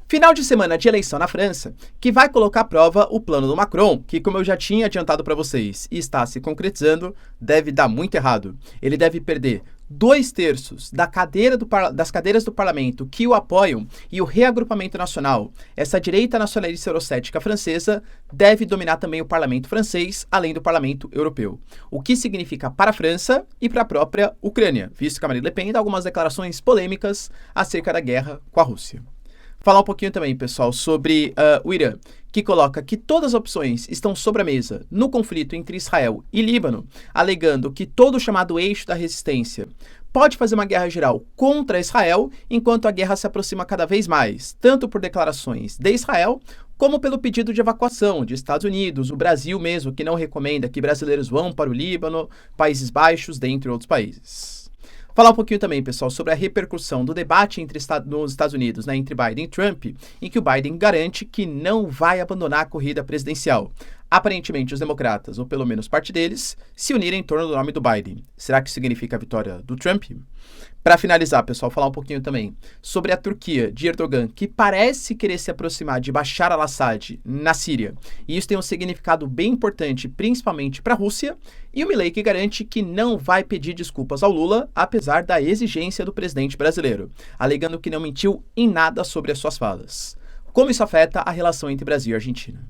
Final de semana de eleição na França, que vai colocar à prova o plano do Macron, que, como eu já tinha adiantado para vocês e está se concretizando, deve dar muito errado. Ele deve perder 2/3 das cadeiras do parlamento que o apoiam e o reagrupamento nacional, essa direita nacionalista eurocética francesa, deve dominar também o parlamento francês, além do parlamento europeu. O que significa para a França e para a própria Ucrânia, visto que a Marine Le Pen dá algumas declarações polêmicas acerca da guerra com a Rússia. Falar um pouquinho também, pessoal, sobre o Irã, que coloca que todas as opções estão sobre a mesa no conflito entre Israel e Líbano, alegando que todo o chamado eixo da resistência pode fazer uma guerra geral contra Israel, enquanto a guerra se aproxima cada vez mais, tanto por declarações de Israel, como pelo pedido de evacuação de Estados Unidos, o Brasil mesmo, que não recomenda que brasileiros vão para o Líbano, Países Baixos, dentre outros países. Falar um pouquinho também, pessoal, sobre a repercussão do debate nos Estados Unidos, né, entre Biden e Trump, em que o Biden garante que não vai abandonar a corrida presidencial. Aparentemente, os democratas, ou pelo menos parte deles, se uniram em torno do nome do Biden. Será que isso significa a vitória do Trump? Para finalizar, pessoal, falar um pouquinho também sobre a Turquia de Erdogan, que parece querer se aproximar de Bashar al-Assad na Síria. E isso tem um significado bem importante, principalmente para a Rússia, e o Milei que garante que não vai pedir desculpas ao Lula, apesar da exigência do presidente brasileiro, alegando que não mentiu em nada sobre as suas falas. Como isso afeta a relação entre Brasil e Argentina?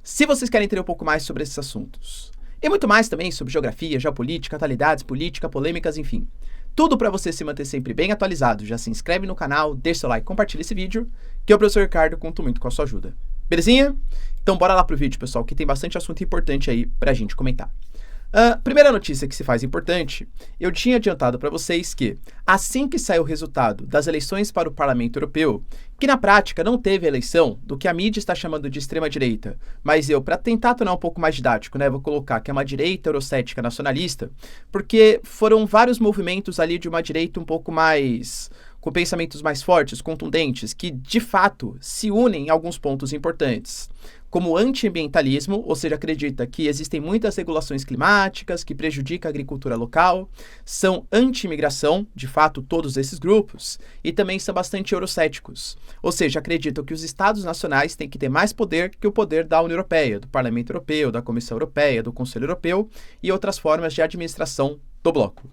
Se vocês querem entender um pouco mais sobre esses assuntos, e muito mais também sobre geografia, geopolítica, atualidades, política, polêmicas, enfim, tudo para você se manter sempre bem atualizado, já se inscreve no canal, deixa seu like, compartilha esse vídeo, que eu, professor Ricardo, conto muito com a sua ajuda. Belezinha? Então bora lá pro vídeo, pessoal, que tem bastante assunto importante aí pra gente comentar. Primeira notícia que se faz importante, eu tinha adiantado para vocês que, assim que saiu o resultado das eleições para o Parlamento Europeu, que na prática não teve eleição do que a mídia está chamando de extrema-direita, mas eu, para tentar tornar um pouco mais didático, né, vou colocar que é uma direita eurocética nacionalista, porque foram vários movimentos ali de uma direita um pouco mais com pensamentos mais fortes, contundentes, que de fato se unem em alguns pontos importantes, como o antiambientalismo, ou seja, acredita que existem muitas regulações climáticas que prejudicam a agricultura local, são anti-imigração, de fato todos esses grupos, e também são bastante eurocéticos, ou seja, acreditam que os estados nacionais têm que ter mais poder que o poder da União Europeia, do Parlamento Europeu, da Comissão Europeia, do Conselho Europeu e outras formas de administração do bloco.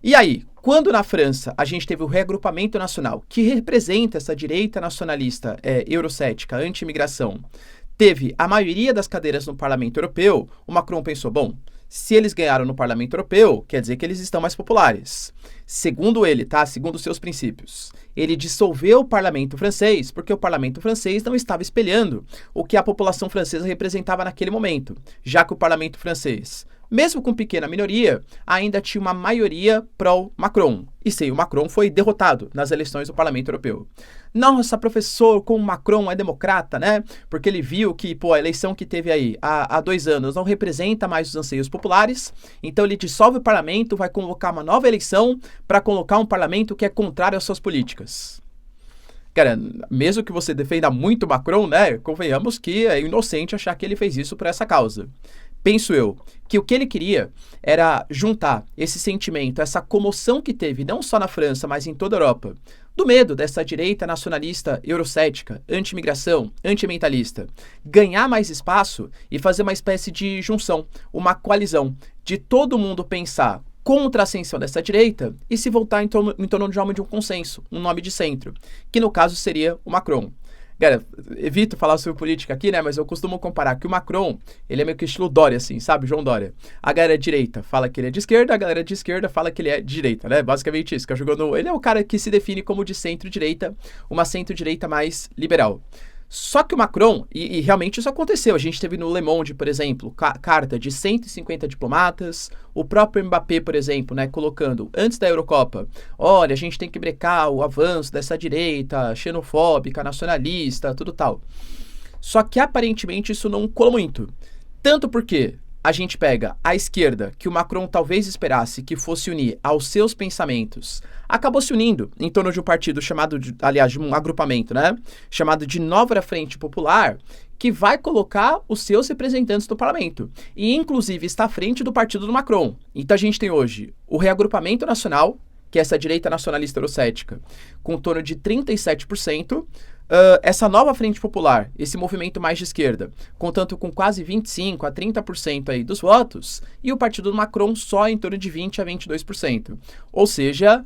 E aí, quando na França a gente teve o reagrupamento nacional, que representa essa direita nacionalista eurocética, anti-imigração, teve a maioria das cadeiras no Parlamento Europeu, o Macron pensou, bom, se eles ganharam no Parlamento Europeu, quer dizer que eles estão mais populares. Segundo ele, tá? Segundo os seus princípios, ele dissolveu o Parlamento francês porque o Parlamento francês não estava espelhando o que a população francesa representava naquele momento, já que o Parlamento francês, mesmo com pequena minoria, ainda tinha uma maioria pró-Macron. E sim, o Macron foi derrotado nas eleições do Parlamento Europeu. Nossa, professor, como o Macron é democrata, né? Porque ele viu que, a eleição que teve aí há 2 anos não representa mais os anseios populares, então ele dissolve o parlamento, vai convocar uma nova eleição para colocar um parlamento que é contrário às suas políticas. Cara, mesmo que você defenda muito Macron, né? Convenhamos que é inocente achar que ele fez isso por essa causa. Penso eu que o que ele queria era juntar esse sentimento, essa comoção que teve não só na França, mas em toda a Europa, do medo dessa direita nacionalista eurocética, anti-imigração, anti-ambientalista, ganhar mais espaço e fazer uma espécie de junção, uma coalizão de todo mundo pensar contra a ascensão dessa direita e se voltar em torno de um consenso, um nome de centro, que no caso seria o Macron. Cara, evito falar sobre política aqui, né, mas eu costumo comparar que o Macron, ele é meio que estilo Dória, assim, sabe, João Dória. A galera direita fala que ele é de esquerda, a galera de esquerda fala que ele é de direita, né, basicamente isso, que ele é o cara que se define como de centro-direita, uma centro-direita mais liberal. Só que o Macron, e realmente isso aconteceu, a gente teve no Le Monde, por exemplo, carta de 150 diplomatas, o próprio Mbappé, por exemplo, né, colocando, antes da Eurocopa, olha, a gente tem que brecar o avanço dessa direita xenofóbica, nacionalista, tudo tal. Só que aparentemente isso não colou muito, tanto porque a gente pega a esquerda, que o Macron talvez esperasse que fosse unir aos seus pensamentos, acabou se unindo em torno de um partido chamado, de um agrupamento, né? Chamado de Nova Frente Popular, que vai colocar os seus representantes no parlamento. E, inclusive, está à frente do partido do Macron. Então, a gente tem hoje o reagrupamento nacional, que é essa direita nacionalista eurocética, com em torno de 37%, essa nova Frente Popular, esse movimento mais de esquerda, contando com quase 25% a 30% aí dos votos, e o partido do Macron só em torno de 20% a 22%. Ou seja,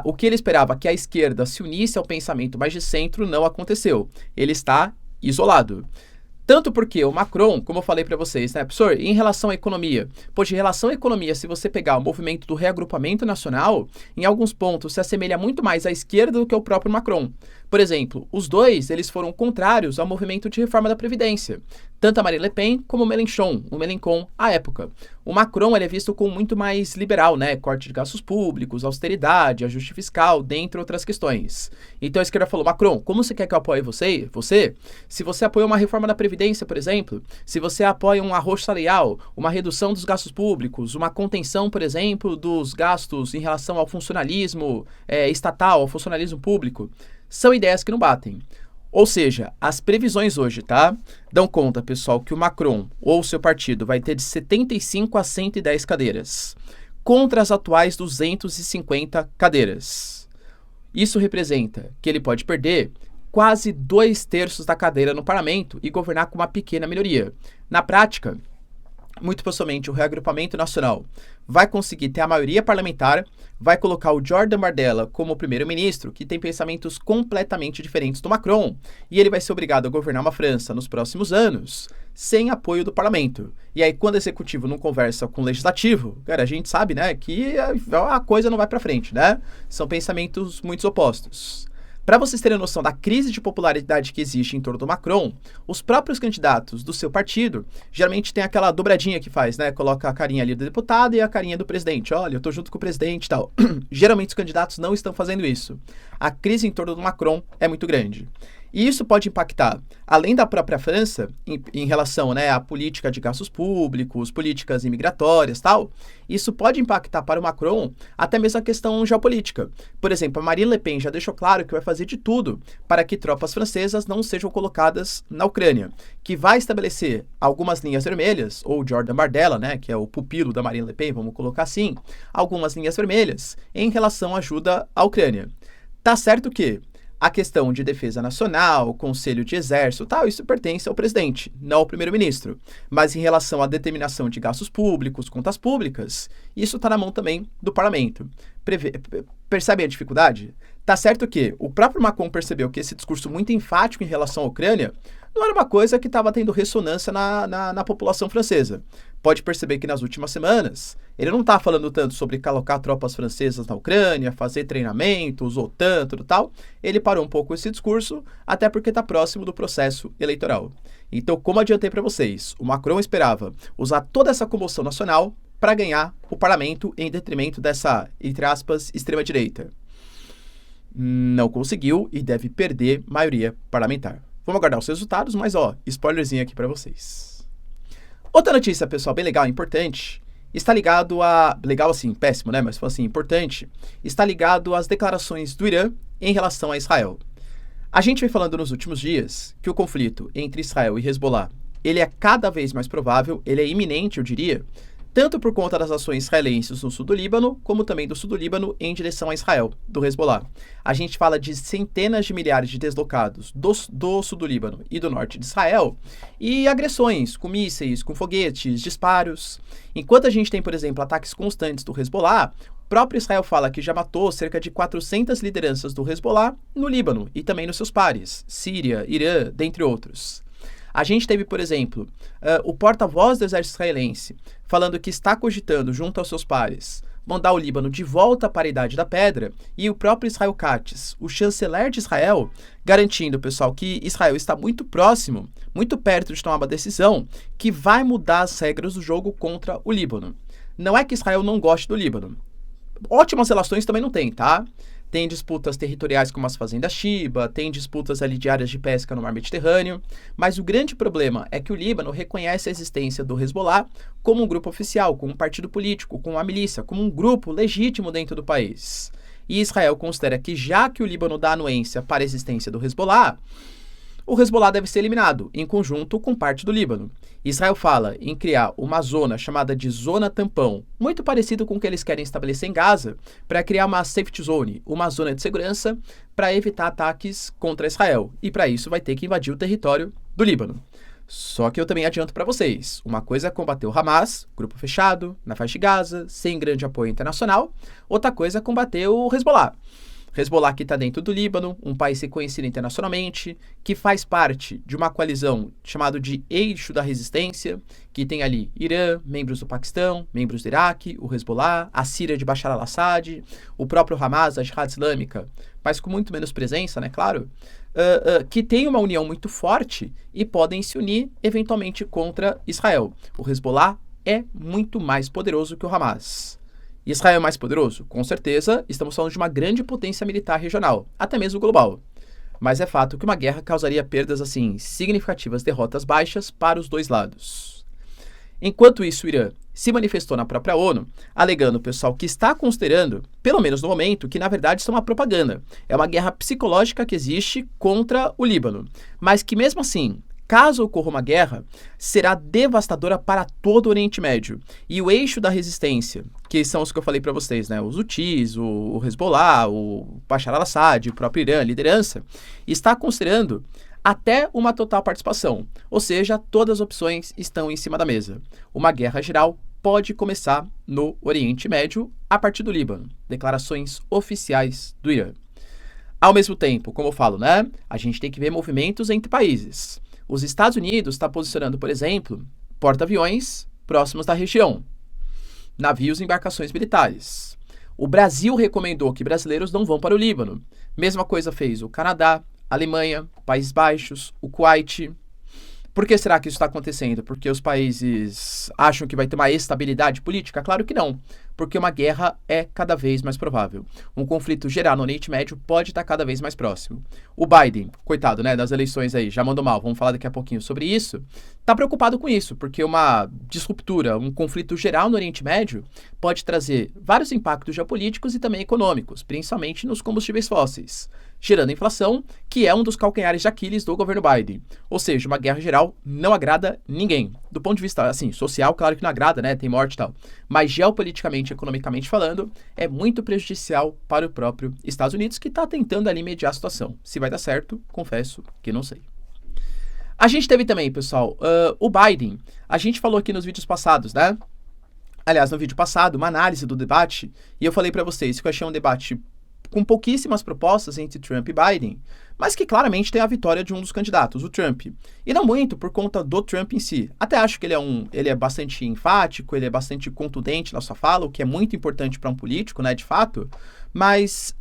o que ele esperava, que a esquerda se unisse ao pensamento mais de centro, não aconteceu. Ele está isolado. Tanto porque o Macron, como eu falei para vocês, né, professor, em relação à economia, pois em relação à economia, se você pegar o movimento do reagrupamento nacional, em alguns pontos se assemelha muito mais à esquerda do que ao próprio Macron. Por exemplo, os dois, eles foram contrários ao movimento de reforma da Previdência. Tanto a Marine Le Pen como o Mélenchon, à época. O Macron ele é visto como muito mais liberal, né? Corte de gastos públicos, austeridade, ajuste fiscal, dentre outras questões. Então a esquerda falou, Macron, como você quer que eu apoie você? Se você apoia uma reforma da Previdência, por exemplo, se você apoia um arroz salarial, uma redução dos gastos públicos, uma contenção, por exemplo, dos gastos em relação ao funcionalismo estatal, ao funcionalismo público, são ideias que não batem. Ou seja, as previsões hoje, tá? Dão conta, pessoal, que o Macron ou o seu partido vai ter de 75 a 110 cadeiras, contra as atuais 250 cadeiras. Isso representa que ele pode perder quase 2/3 da cadeira no parlamento e governar com uma pequena minoria. Na prática, muito possivelmente o reagrupamento nacional vai conseguir ter a maioria parlamentar, vai colocar o Jordan Bardella como primeiro-ministro, que tem pensamentos completamente diferentes do Macron, e ele vai ser obrigado a governar uma França nos próximos anos, sem apoio do parlamento. E aí, quando o executivo não conversa com o legislativo, cara, a gente sabe, né, que a coisa não vai para frente, né? São pensamentos muito opostos. Para vocês terem noção da crise de popularidade que existe em torno do Macron, os próprios candidatos do seu partido geralmente tem aquela dobradinha que faz, né? Coloca a carinha ali do deputado e a carinha do presidente. Olha, eu tô junto com o presidente e tal. Geralmente os candidatos não estão fazendo isso. A crise em torno do Macron é muito grande. E isso pode impactar, além da própria França, em relação, né, à política de gastos públicos, políticas imigratórias, tal, isso pode impactar para o Macron até mesmo a questão geopolítica. Por exemplo, a Marine Le Pen já deixou claro que vai fazer de tudo para que tropas francesas não sejam colocadas na Ucrânia, que vai estabelecer algumas linhas vermelhas, ou Jordan Bardella, né, que é o pupilo da Marine Le Pen, vamos colocar assim, algumas linhas vermelhas em relação à ajuda à Ucrânia. Tá certo que a questão de defesa nacional, conselho de exército, tal, isso pertence ao presidente, não ao primeiro-ministro. Mas em relação à determinação de gastos públicos, contas públicas, isso está na mão também do parlamento. Percebem a dificuldade? Tá certo que o próprio Macron percebeu que esse discurso muito enfático em relação à Ucrânia não era uma coisa que estava tendo ressonância na população francesa. Pode perceber que nas últimas semanas, ele não está falando tanto sobre colocar tropas francesas na Ucrânia, fazer treinamentos, OTAN, tudo tal. Ele parou um pouco esse discurso, até porque está próximo do processo eleitoral. Então, como adiantei para vocês, o Macron esperava usar toda essa comoção nacional para ganhar o parlamento em detrimento dessa, entre aspas, extrema-direita. Não conseguiu e deve perder maioria parlamentar. Vamos aguardar os resultados, mas ó, spoilerzinho aqui para vocês. Outra notícia, pessoal, bem legal, importante, está ligado a... Legal assim, péssimo, né? Mas foi assim, importante. Está ligado às declarações do Irã em relação a Israel. A gente vem falando nos últimos dias que o conflito entre Israel e Hezbollah, ele é cada vez mais provável, ele é iminente, eu diria, tanto por conta das ações israelenses no sul do Líbano, como também do sul do Líbano em direção a Israel, do Hezbollah. A gente fala de centenas de milhares de deslocados do sul do Líbano e do norte de Israel, e agressões com mísseis, com foguetes, disparos. Enquanto a gente tem, por exemplo, ataques constantes do Hezbollah, o próprio Israel fala que já matou cerca de 400 lideranças do Hezbollah no Líbano e também nos seus pares, Síria, Irã, dentre outros. A gente teve, por exemplo, o porta-voz do exército israelense falando que está cogitando, junto aos seus pares, mandar o Líbano de volta à paridade da pedra, e o próprio Israel Katz, o chanceler de Israel, garantindo, pessoal, que Israel está muito próximo, muito perto de tomar uma decisão que vai mudar as regras do jogo contra o Líbano. Não é que Israel não goste do Líbano. Ótimas relações também não tem, tá? Tem disputas territoriais como as fazendas Shiba, tem disputas ali de áreas de pesca no mar Mediterrâneo, mas o grande problema é que o Líbano reconhece a existência do Hezbollah como um grupo oficial, como um partido político, como uma milícia, como um grupo legítimo dentro do país. E Israel considera que já que o Líbano dá anuência para a existência do Hezbollah, o Hezbollah deve ser eliminado, em conjunto com parte do Líbano. Israel fala em criar uma zona chamada de zona tampão, muito parecido com o que eles querem estabelecer em Gaza, para criar uma safety zone, uma zona de segurança para evitar ataques contra Israel. E para isso vai ter que invadir o território do Líbano. Só que eu também adianto para vocês, uma coisa é combater o Hamas, grupo fechado, na faixa de Gaza, sem grande apoio internacional, outra coisa é combater o Hezbollah. Hezbollah que está dentro do Líbano, um país reconhecido internacionalmente, que faz parte de uma coalizão chamada de Eixo da Resistência, que tem ali Irã, membros do Paquistão, membros do Iraque, o Hezbollah, a Síria de Bashar al-Assad, o próprio Hamas, a Jihad Islâmica, mas com muito menos presença, né, claro, que tem uma união muito forte e podem se unir eventualmente contra Israel. O Hezbollah é muito mais poderoso que o Hamas. Israel é mais poderoso? Com certeza, estamos falando de uma grande potência militar regional, até mesmo global. Mas é fato que uma guerra causaria perdas, assim, significativas, derrotas baixas para os dois lados. Enquanto isso, o Irã se manifestou na própria ONU, alegando o pessoal que está considerando, pelo menos no momento, que na verdade isso é uma propaganda. É uma guerra psicológica que existe contra o Líbano, mas que mesmo assim, caso ocorra uma guerra, será devastadora para todo o Oriente Médio. E o eixo da resistência, que são os que eu falei para vocês, né? Os Houthis, o Hezbollah, o Bashar al-Assad, o próprio Irã, a liderança, está considerando até uma total participação. Ou seja, todas as opções estão em cima da mesa. Uma guerra geral pode começar no Oriente Médio a partir do Líbano. Declarações oficiais do Irã. Ao mesmo tempo, como eu falo, né? A gente tem que ver movimentos entre países. Os Estados Unidos está posicionando, por exemplo, porta-aviões próximos da região, navios e embarcações militares. O Brasil recomendou que brasileiros não vão para o Líbano. Mesma coisa fez o Canadá, a Alemanha, Países Baixos, o Kuwait. Por que será que isso está acontecendo? Porque os países acham que vai ter uma estabilidade política? Claro que não, porque uma guerra é cada vez mais provável. Um conflito geral no Oriente Médio pode estar cada vez mais próximo. O Biden, coitado, né, das eleições aí, já mandou mal, vamos falar daqui a pouquinho sobre isso, está preocupado com isso, porque uma disruptura, um conflito geral no Oriente Médio pode trazer vários impactos geopolíticos e também econômicos, principalmente nos combustíveis fósseis, gerando inflação, que é um dos calcanhares de Aquiles do governo Biden. Ou seja, uma guerra geral não agrada ninguém. Do ponto de vista, assim, social, claro que não agrada, né? Tem morte e tal. Mas geopoliticamente, economicamente falando, é muito prejudicial para o próprio Estados Unidos, que está tentando ali mediar a situação. Se vai dar certo, confesso que não sei. A gente teve também, pessoal, o Biden. A gente falou aqui nos vídeos passados, né? Aliás, no vídeo passado, uma análise do debate, e eu falei para vocês que eu achei um debate com pouquíssimas propostas entre Trump e Biden, mas que claramente tem a vitória de um dos candidatos, o Trump. E não muito por conta do Trump em si. Até acho que ele é bastante enfático, ele é bastante contundente na sua fala, o que é muito importante para um político, né, de fato. Mas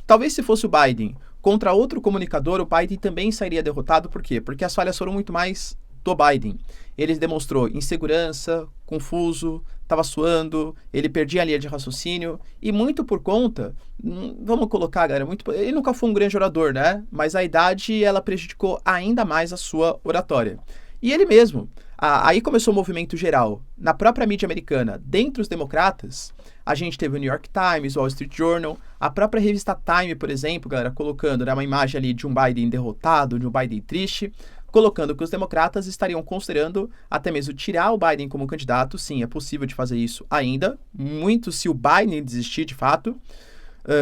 talvez se fosse o Biden contra outro comunicador, o Biden também sairia derrotado. Por quê? Porque as falhas foram muito mais do Biden. Ele demonstrou insegurança, confuso, estava suando, ele perdia a linha de raciocínio, e muito por conta, vamos colocar, galera, ele nunca foi um grande orador, né? Mas a idade, ela prejudicou ainda mais a sua oratória. E ele mesmo, aí começou o movimento geral. Na própria mídia americana, dentre os democratas, a gente teve o New York Times, o Wall Street Journal, a própria revista Time, por exemplo, galera, colocando, né, uma imagem ali de um Biden derrotado, de um Biden triste, colocando que os democratas estariam considerando até mesmo tirar o Biden como candidato. Sim, é possível de fazer isso ainda, muito se o Biden desistir de fato,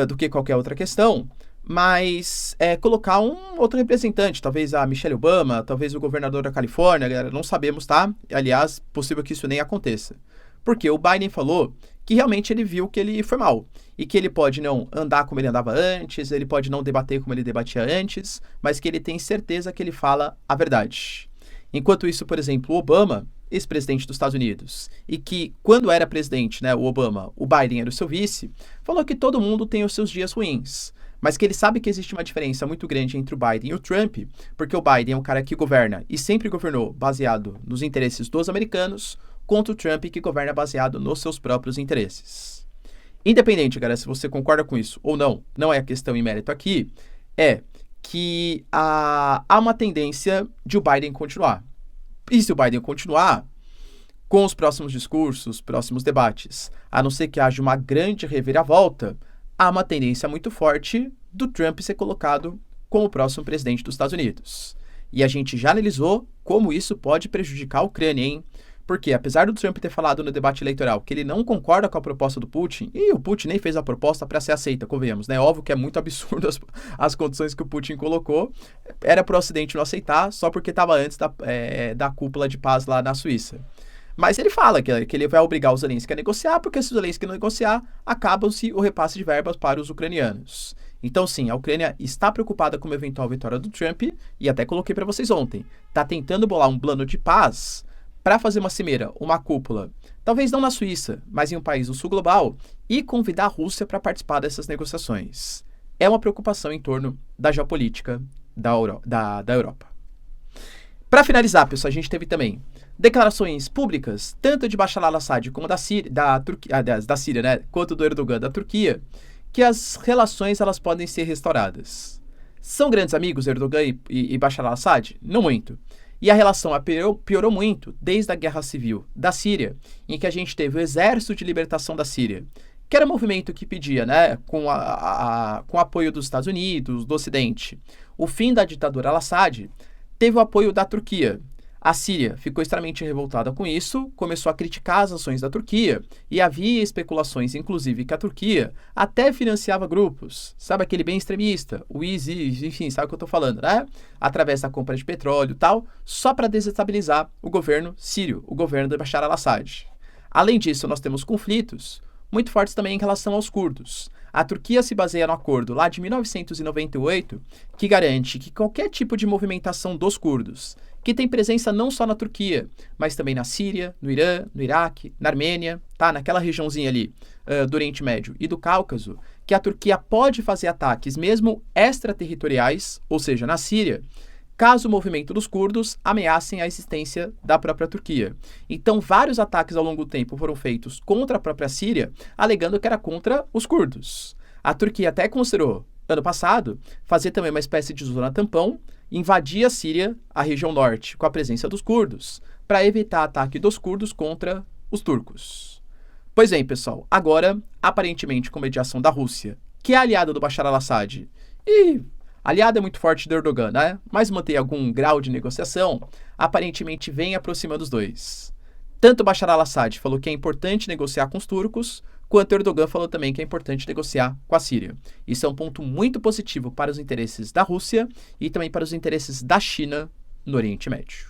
do que qualquer outra questão, mas colocar um outro representante, talvez a Michelle Obama, talvez o governador da Califórnia, galera, não sabemos, tá? Aliás, possível que isso nem aconteça. Porque o Biden falou que realmente ele viu que ele foi mal e que ele pode não andar como ele andava antes, ele pode não debater como ele debatia antes, mas que ele tem certeza que ele fala a verdade. Enquanto isso, por exemplo, o Obama, ex-presidente dos Estados Unidos, e que quando era presidente, né, o Obama, o Biden era o seu vice, falou que todo mundo tem os seus dias ruins, mas que ele sabe que existe uma diferença muito grande entre o Biden e o Trump, porque o Biden é um cara que governa e sempre governou baseado nos interesses dos americanos, contra o Trump, que governa baseado nos seus próprios interesses. Independente, galera, se você concorda com isso ou não, não é a questão em mérito aqui, é que há uma tendência de o Biden continuar. E se o Biden continuar, com os próximos discursos, próximos debates, a não ser que haja uma grande reviravolta, há uma tendência muito forte do Trump ser colocado como o próximo presidente dos Estados Unidos. E a gente já analisou como isso pode prejudicar a Ucrânia, hein? Porque, apesar do Trump ter falado no debate eleitoral que ele não concorda com a proposta do Putin, e o Putin nem fez a proposta para ser aceita, convenhamos, né? Óbvio que é muito absurdo as condições que o Putin colocou. Era para o Ocidente não aceitar só porque estava antes da cúpula de paz lá na Suíça. Mas ele fala que ele vai obrigar os Zelensky a negociar, porque se os Zelensky não negociar, acaba-se o repasse de verbas para os ucranianos. Então, sim, a Ucrânia está preocupada com uma eventual vitória do Trump, e até coloquei para vocês ontem, está tentando bolar um plano de paz para fazer uma cimeira, uma cúpula, talvez não na Suíça, mas em um país do sul global, e convidar a Rússia para participar dessas negociações. É uma preocupação em torno da geopolítica da Europa. Para finalizar, pessoal, a gente teve também declarações públicas, tanto de Bashar al-Assad como da Síria, né, quanto do Erdogan da Turquia, que as relações elas podem ser restauradas. São grandes amigos Erdogan e Bashar al-Assad? Não muito. E a relação piorou muito desde a Guerra Civil da Síria, em que a gente teve o Exército de Libertação da Síria, que era um movimento que pedia, né, com o apoio dos Estados Unidos, do Ocidente, o fim da ditadura al-Assad, teve o apoio da Turquia. A Síria ficou extremamente revoltada com isso, começou a criticar as ações da Turquia, e havia especulações, inclusive, que a Turquia até financiava grupos, sabe aquele bem extremista, o ISIS, enfim, sabe o que eu estou falando, né? Através da compra de petróleo e tal, só para desestabilizar o governo sírio, o governo de Bashar al-Assad. Além disso, nós temos conflitos muito fortes também em relação aos curdos. A Turquia se baseia no acordo lá de 1998, que garante que qualquer tipo de movimentação dos curdos, que tem presença não só na Turquia, mas também na Síria, no Irã, no Iraque, na Armênia, tá? Naquela regiãozinha ali do Oriente Médio e do Cáucaso, que a Turquia pode fazer ataques mesmo extraterritoriais, ou seja, na Síria, caso o movimento dos curdos ameacem a existência da própria Turquia. Então, vários ataques ao longo do tempo foram feitos contra a própria Síria, alegando que era contra os curdos. A Turquia até considerou, ano passado, fazer também uma espécie de zona tampão, invadir a Síria, a região norte, com a presença dos curdos, para evitar ataque dos curdos contra os turcos. Pois bem, pessoal, agora, aparentemente com mediação da Rússia, que é aliada do Bashar al-Assad, e aliada é muito forte do Erdogan, né? Mas mantém algum grau de negociação, aparentemente vem aproximando os dois. Tanto Bashar al-Assad falou que é importante negociar com os turcos, quanto Erdogan falou também que é importante negociar com a Síria. Isso é um ponto muito positivo para os interesses da Rússia e também para os interesses da China no Oriente Médio.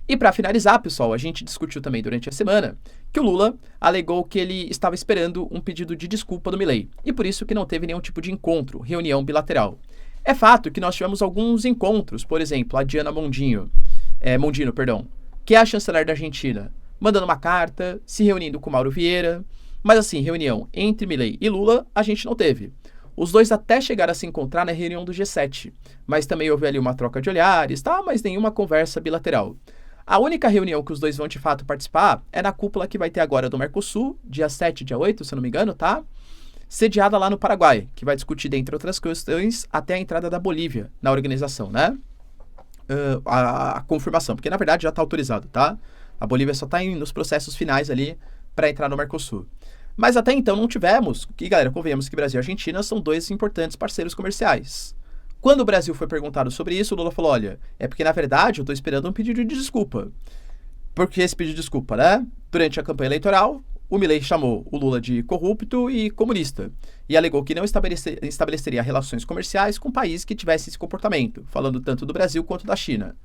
E para finalizar, pessoal, a gente discutiu também durante a semana que o Lula alegou que ele estava esperando um pedido de desculpa do Milei e por isso que não teve nenhum tipo de encontro, reunião bilateral. É fato que nós tivemos alguns encontros, por exemplo, a Diana Mondino, que é a chanceler da Argentina, mandando uma carta, se reunindo com Mauro Vieira, mas assim, reunião entre Milei e Lula a gente não teve. Os dois até chegaram a se encontrar na reunião do G7, mas também houve ali uma troca de olhares, tá? Mas nenhuma conversa bilateral. A única reunião que os dois vão de fato participar é na cúpula que vai ter agora do Mercosul, dia 7, dia 8, se eu não me engano, tá? Sediada lá no Paraguai, que vai discutir, dentre outras questões, até a entrada da Bolívia na organização, né? A confirmação, porque na verdade já está autorizado, tá? A Bolívia só está nos processos finais ali para entrar no Mercosul. Mas até então não tivemos, e galera, convenhamos que Brasil e Argentina são dois importantes parceiros comerciais. Quando o Brasil foi perguntado sobre isso, o Lula falou, olha, é porque na verdade eu estou esperando um pedido de desculpa. Por que esse pedido de desculpa, né? Durante a campanha eleitoral, o Milei chamou o Lula de corrupto e comunista e alegou que não estabeleceria relações comerciais com um país que tivesse esse comportamento, falando tanto do Brasil quanto da China.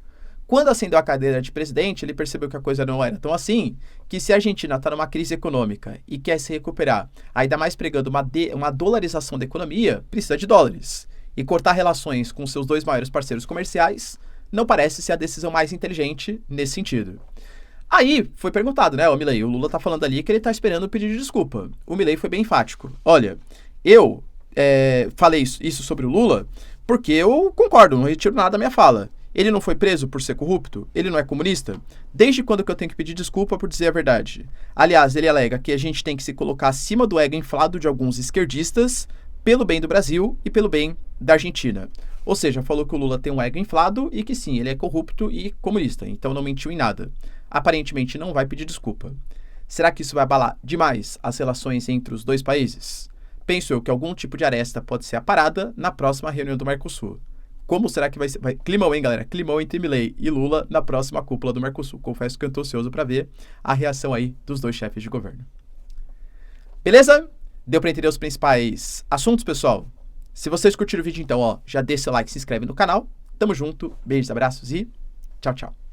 Quando ascendeu a cadeira de presidente, ele percebeu que a coisa não era tão assim, que se a Argentina está numa crise econômica e quer se recuperar, ainda mais pregando uma dolarização da economia, precisa de dólares. E cortar relações com seus dois maiores parceiros comerciais não parece ser a decisão mais inteligente nesse sentido. Aí foi perguntado, né, o Milei, o Lula tá falando ali que ele tá esperando o pedido de desculpa. O Milei foi bem enfático. Olha, eu falei isso sobre o Lula porque eu concordo, não retiro nada da minha fala. Ele não foi preso por ser corrupto? Ele não é comunista? Desde quando que eu tenho que pedir desculpa por dizer a verdade? Aliás, ele alega que a gente tem que se colocar acima do ego inflado de alguns esquerdistas pelo bem do Brasil e pelo bem da Argentina. Ou seja, falou que o Lula tem um ego inflado e que sim, ele é corrupto e comunista, então não mentiu em nada. Aparentemente não vai pedir desculpa. Será que isso vai abalar demais as relações entre os dois países? Penso eu que algum tipo de aresta pode ser aparada na próxima reunião do Mercosul. como será que vai ser? Climão, hein, galera? Climão entre Milei e Lula na próxima cúpula do Mercosul. Confesso que eu tô ansioso para ver a reação aí dos dois chefes de governo. Beleza? Deu para entender os principais assuntos, pessoal? Se vocês curtiram o vídeo, então, ó, já deixa seu like, se inscreve no canal. Tamo junto, beijos, abraços e tchau, tchau.